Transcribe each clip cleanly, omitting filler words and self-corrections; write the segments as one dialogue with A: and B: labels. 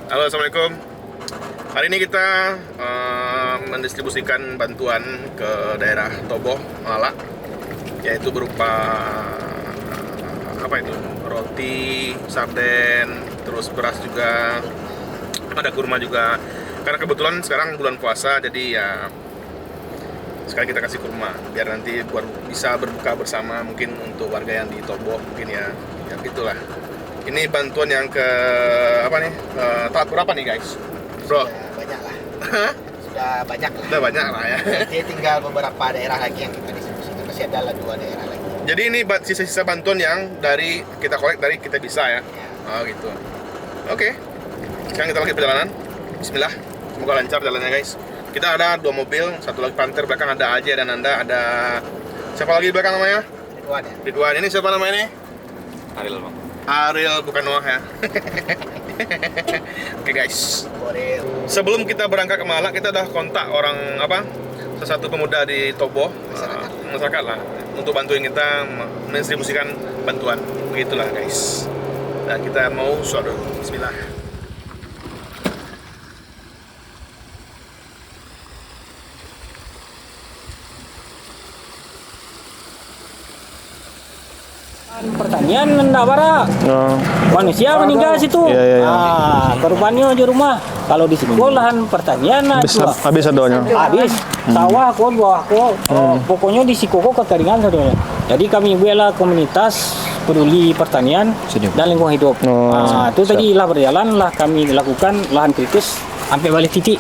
A: Halo, assalamualaikum. Hari ini kita mendistribusikan bantuan ke daerah Tobo, Malala, yaitu berupa roti, sarden, terus beras juga, ada kurma juga. Karena kebetulan sekarang bulan puasa, jadi ya sekali kita kasih kurma biar nanti bisa berbuka bersama, mungkin untuk warga yang di Tobo, mungkin ya gitulah. Ini bantuan yang ke tahap berapa nih guys? Bro?
B: Sudah banyak lah.
A: Sudah banyak lah ya.
B: Jadi tinggal beberapa daerah lagi yang kita distribusikan. Masih ada 2 daerah lagi.
A: Jadi ini sisa-sisa bantuan yang dari kita kolek dari kita bisa ya. Oh gitu. Oke. Sekarang kita lagi perjalanan. Bismillah. Semoga lancar jalannya guys. Kita ada 2 mobil, satu lagi Panther, belakang ada Aja dan Anda, ada siapa lagi di belakang namanya?
B: Ridwan ya.
A: Ridwan. Ini siapa namanya ini?
C: Ariel bang.
A: Ariel, bukan Noah ya. Oke guys.
B: Boril.
A: Sebelum kita berangkat ke Malak, kita udah kontak orang salah satu pemuda di Tobo, masyarakat lah, untuk bantuin kita mendistribusikan bantuan. Begitulah guys. Dan kita mau sholat dulu. Bismillah.
D: Pertanian enggak bara. Manusia meninggal situ. Korbannya di rumah. Kalau di situ lahan pertanian
C: Habis adanya.
D: habis. Sawah kok, buah kok. Pokoknya di siku kok kekeringan saudara. Jadi kami bela komunitas peduli pertanian dan lingkungan hidup. Itu tadi lah berjalan lah kami lakukan lahan kritis sampai balik titik.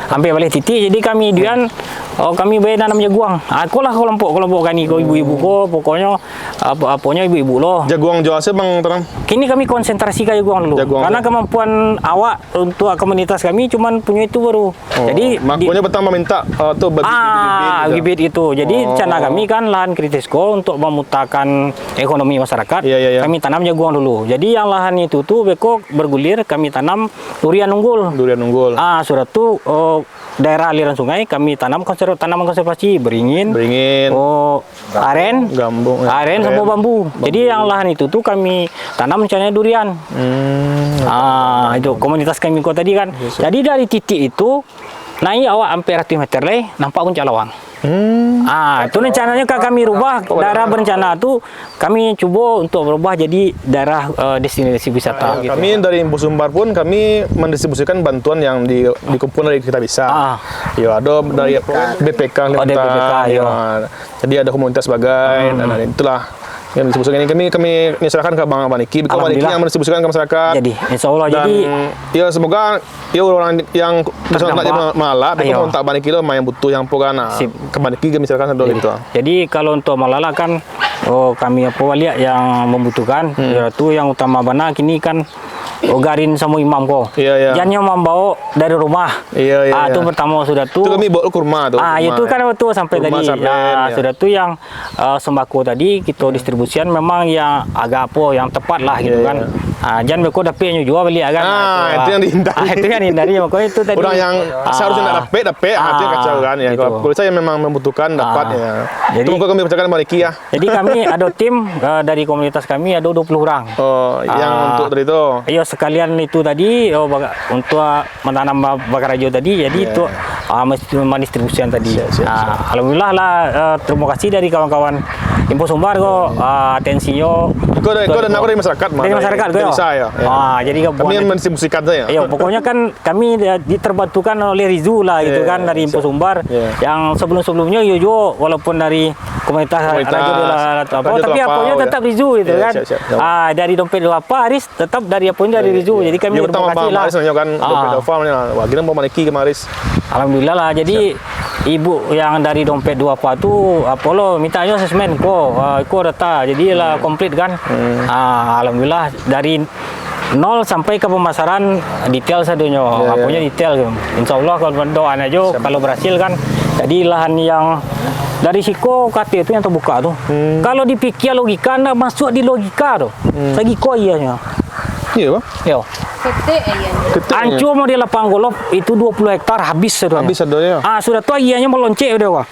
D: Sampai balik titik. Jadi kami kami bayar nanam jaguang. Aku lah kelompok kami ibu-ibu ko pokoknya apanya ibu-ibu loh.
A: Jaguang Jawa bang terang.
D: Kini kami konsentrasi ke jaguang dulu. Karena kemampuan awak untuk komunitas kami cuman punya itu baru. Jadi
A: makanya pertama minta tuh
D: bibit itu. Jadi rencana kami kan lahan kritis ko untuk memutakan ekonomi masyarakat. Kami tanam jaguang dulu. Jadi yang lahan itu tuh beko bergulir kami tanam durian unggul. Sudah tuh daerah aliran sungai kami tanam tanaman konservasi beringin, aren,
A: gambung,
D: aren sama bambu. Jadi yang lahan itu tuh kami tanam rencananya durian. Itu komunitas kami kok tadi kan. Jadi dari titik itu naik awak hampir 100 meter nampak puncak Lawang. Itu rencananya kami rubah daerah berencana itu kami coba untuk berubah jadi daerah destinasi wisata.
A: Kami dari Info Sumbar pun kami mendistribusikan bantuan yang dikumpulkan dari kita bisa. Ada dari BPK, jadi ada komunitas sebagai dan itulah yang distribusikan ini kami serahkan ke Bang Niki, Bang Niki yang mendistribusikan ke masyarakat.
D: Jadi insya Allah
A: dan, ya semoga orang yang terdampak Malala, mereka kontak Bang Niki yang butuh yang pokoknya ke Bang Niki kami serahkan gitu.
D: Jadi kalau untuk Malala kan kami lihat yang membutuhkan itu yang utama bana kini kan garin sama imam kok. Jangan membawa dari rumah. Itu pertama sudah tuh.
A: Itu kami bawa kurma tuh.
D: Itu kan waktu sampai tadi. Sudah tuh yang sembako tadi kita distribusikan memang yang agak yang tepat lah gitu kan. Jangan beko dapetnya juga beli kan.
A: Itu yang dihindari.
D: Itu yang dihindari makanya itu tadi.
A: Orang yang seharusnya tidak dapet, itu kacau kan ya. Kalau saya memang membutuhkan dapat ya. Jadi itu kami percayakan Maliki ya. Jadi
D: kami ada tim dari komunitas kami ada 20 orang.
A: Yang untuk dari itu.
D: Sekalian itu tadi untuk menanam bakar hijau tadi, jadi itu mendistribusikan tadi. Alhamdulillah lah, terima kasih dari kawan-kawan Info Sumbar kok atensinya.
A: Kau dan aku dari masyarakat,
D: dari masyarakat kok. Jadi
A: kami mendistribusikan saya.
D: Pokoknya kan kami terbantukan oleh Rizu lah gitu kan dari Info Sumbar. Yang sebelum-sebelumnya juga walaupun dari komunitas tapi apanya tetap Rizu gitu kan. Dari dompet apa Aris tetap dari apanya dari Rizu. Jadi kami terima kasih lah.
A: Kan dompet wah kita mau Maliki ke Maris.
D: Alhamdulillah lah. Jadi ibu yang dari dompet 24 itu Apollo mintanya asesmen kok data. Jadi lah komplit kan. Alhamdulillah dari 0 sampai ke pemasaran detail sadunya. Apanya detail. Insya Allah kalau doa aja kalau berhasil kan. Jadi lahan yang dari Siko KT itu yang terbuka tuh. Kalau dipikir logika anda masuk di logika tuh. Segi ko ianya.
A: Iya, Bang.
D: Yo. Ancu mau di lapang golf itu 20 hektar habis sudah.
A: Habis ya.
D: Sudah tuh ianya melonceng udah wah.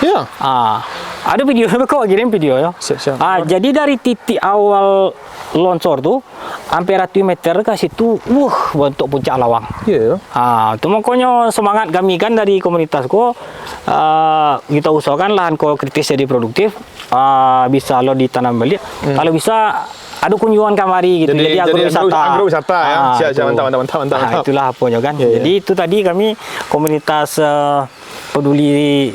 A: Iya.
D: Ada video kok kirim video ya.
A: Siap.
D: Jadi dari titik awal longsor tuh hampir ratusan meter ke situ, bentuk puncak lawang.
C: Iya.
D: Itu makanya semangat kami kan dari komunitas ko, kita usahakan lahan ko kritis jadi produktif, bisa lo ditanam balik. Kalau bisa ada kunjungan kamari gitu, jadi
C: agrowisata ya. Siap, mantap.
D: Itulah apanya kan.
C: Iya.
D: Jadi itu tadi kami komunitas peduli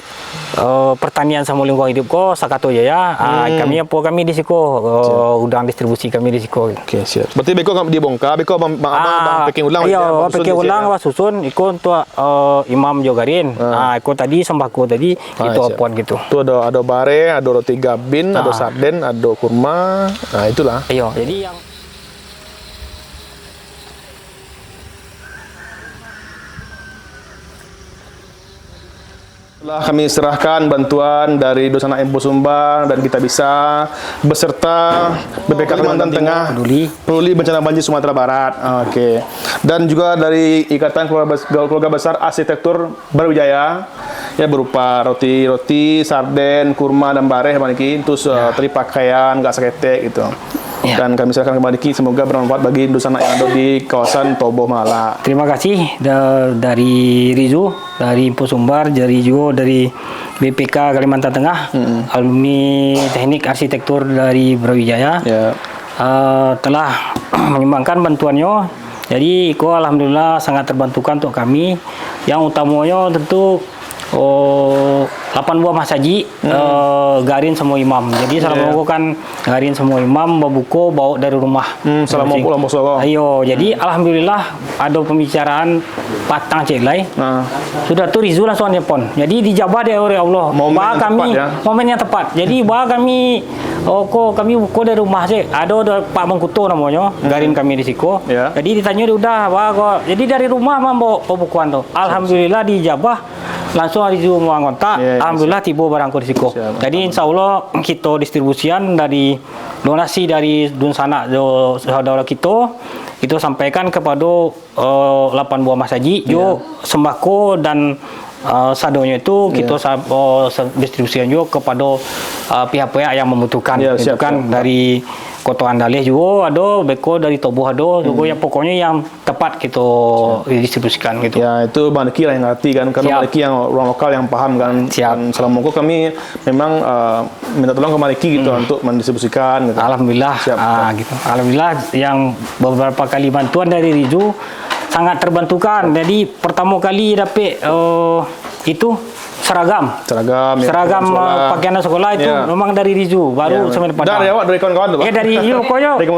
D: pertanian sama lingkungan hidup ko Sakato Jaya. Kami di siko udang distribusi kami di siko.
C: Oke, siap. Berarti beko nggak dibongkar, beko packing ulang.
D: Iya, packing ulang susun iko untuk Imam Jogarin. Iko tadi sembako tadi itu apaan gitu.
C: Itu ada bare, ada roti gabin, ada sarden, ada kurma. Nah, itulah.
D: Iya, jadi yang
C: Setelah kami serahkan bantuan dari Dosana Empo Sumbar dan kita bisa beserta BPK Kalimantan Tengah peduli bencana banjir Sumatera Barat. Oke. Dan juga dari Ikatan Keluarga Besar Arsitektur Brawijaya ya berupa roti, sarden, kurma dan bare maniki terus teri pakaian, gas ketek gitu. Ya. Dan kami serahkan kepada Ki, semoga bermanfaat bagi Dosana yang ada di kawasan Tobo Mala.
D: Terima kasih dari Rizu, dari Empo Sumbar, dari BPK Kalimantan Tengah, alumni Teknik Arsitektur dari Brawijaya, telah menyumbangkan bantuannya. Jadi, alhamdulillah sangat terbantukan untuk kami. Yang utamanya tentu 8 buah masaji garin semua imam. Jadi Assalamualaikum kan garin semua imam babuko bawa dari rumah.
C: Assalamualaikum.
D: Ayo, jadi alhamdulillah ada pembicaraan patang celai. Sudah tuh Rizu langsung nelpon. Jadi dijabah deh oleh Allah. Momen yang tepat. Jadi kami kami buko dari rumah sih. Ada Pak Mengkuto namanya, garin kami di Siko. Jadi ditanya udah, jadi dari rumah bawa pembukuan tuh. Alhamdulillah dijabah. Langsung Rizu mau ngontak, alhamdulillah tiba barangku di Siko. Jadi insya Allah kita distribusian dari donasi dari Dunsana saudara kita, itu sampaikan kepada 8 buah masaji, sembako dan sadonya itu kita distribusikan juga kepada pihak-pihak yang membutuhkan. Itu kan dari Kota Andaleh juga ada, beko dari Tobo ada, juga yang pokoknya yang tepat kita distribusikan gitu.
C: Ya itu Bang Deki lah yang ngerti kan, karena Bang Deki yang orang lokal yang paham kan. Dan Assalamualaikum kami memang minta tolong ke Bang Deki gitu untuk mendistribusikan. Gitu.
D: Alhamdulillah, gitu. Alhamdulillah yang beberapa kali bantuan dari Rizu sangat terbantukan. Jadi pertama kali dapat itu seragam pakaian sekolah itu memang dari Rizu baru sampai Padang.
C: Dari kawan-kawan tuh, Pak?
D: Ya dari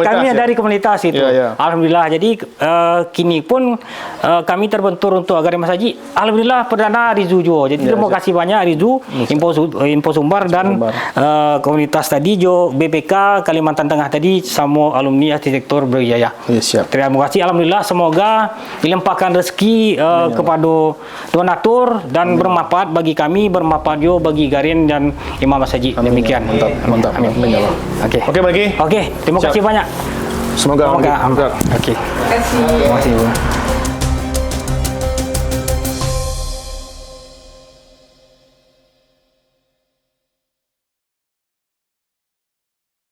D: kami dari komunitas itu. Alhamdulillah. Jadi kini pun kami terbentur untuk Garin Masaji. Alhamdulillah perdana Rizu juga. Jadi terima kasih banyak Rizu, Empo Sumbar dan komunitas tadi BPK Kalimantan Tengah tadi sama alumni arsitektur Brawijaya. Terima kasih. Alhamdulillah semoga dilimpahkan rezeki kepada donatur dan bermanfaat bagi kami, bermanfaat juga bagi Garin dan Imam Masaji. Demikian.
C: Mantap.
D: Amin. Oke,
C: Bang.
D: Oke, terima kasih banyak.
C: Semoga.
D: Oke. Terima kasih.